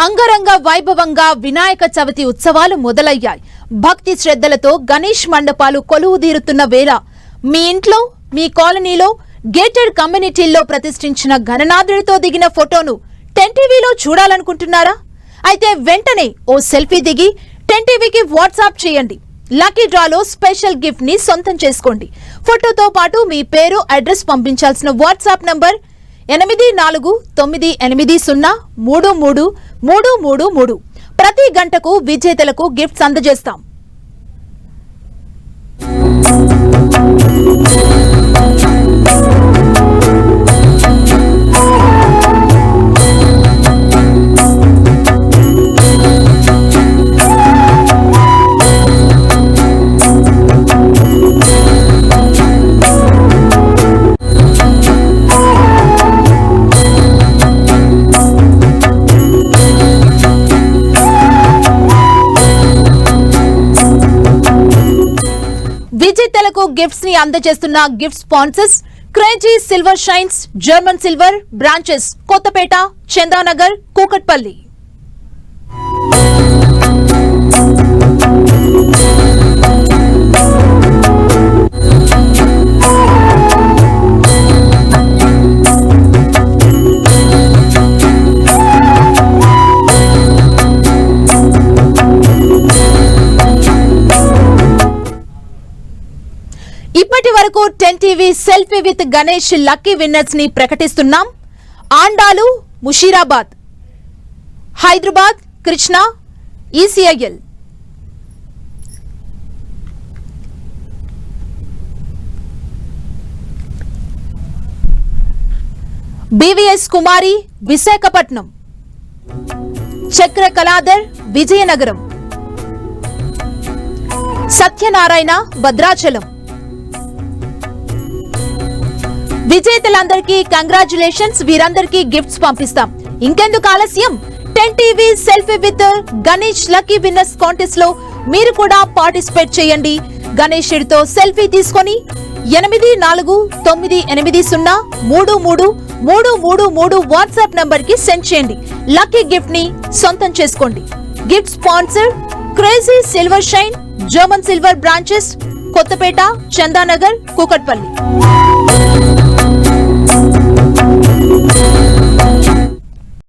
అంగరంగ వైభవంగా వినాయక చవితి ఉత్సవాలు మొదలయ్యాయి. భక్తి శ్రద్ధలతో గణేష్ మండపాలు కొలువుదీరుతున్న వేళ మీ ఇంట్లో, మీ కాలనీలో, గేటెడ్ కమ్యూనిటీల్లో ప్రతిష్ఠించిన గణనాథుడితో దిగిన ఫోటోను 10టీవీలో చూడాలనుకుంటున్నారా? అయితే వెంటనే ఓ సెల్ఫీ దిగి 10టీవీకి వాట్సాప్ చేయండి. లక్కీ డ్రాలో స్పెషల్ గిఫ్ట్ ని సొంతం చేసుకోండి. ఫోటోతో పాటు మీ పేరు, అడ్రస్ పంపించాల్సిన వాట్సాప్ నంబర్ 8498033333. ప్రతి గంటకు విజేతలకు గిఫ్ట్స్ అందజేస్తాం. విజేతలకు గిఫ్ట్స్ ని అందజేస్తున్న gift sponsors crazy silver shines, German silver branches Kothapet, Chandanagar, Kukatpally. ఇప్పటి వరకు 10టీవీ selfie with Ganesh lucky winners ని ప్రకటిస్తున్నాం. ఆండాలు, ముషీరాబాద్, హైదరాబాద్, కృష్ణ, ఈసీఐఎల్. బీవీఎస్ కుమారి, విశాఖపట్నం. చక్ర కళాధర్, విజయనగరం. సత్యనారాయణ, భద్రాచలం. విజేతలందరికీ కంగ్రాచులేషన్స్. వీరందరికీ గిఫ్ట్స్ పంపిస్తాం. ఇంకెందుకు ఆలస్యం? 10టీవీ selfie with Ganesh lucky winners contest లో మీరు కూడా పార్టిసిపేట్ చేయండి. గణేశుడితో సెల్ఫీ తీసుకొని 8498033333 వాట్సాప్ నంబర్ కి సెండ్ చేయండి. లక్కీ గిఫ్ట్ ని సొంతం చేసుకోండి. Gift sponsor crazy silver shine, German silver branches Kothapet, Chandanagar, Kukatpally.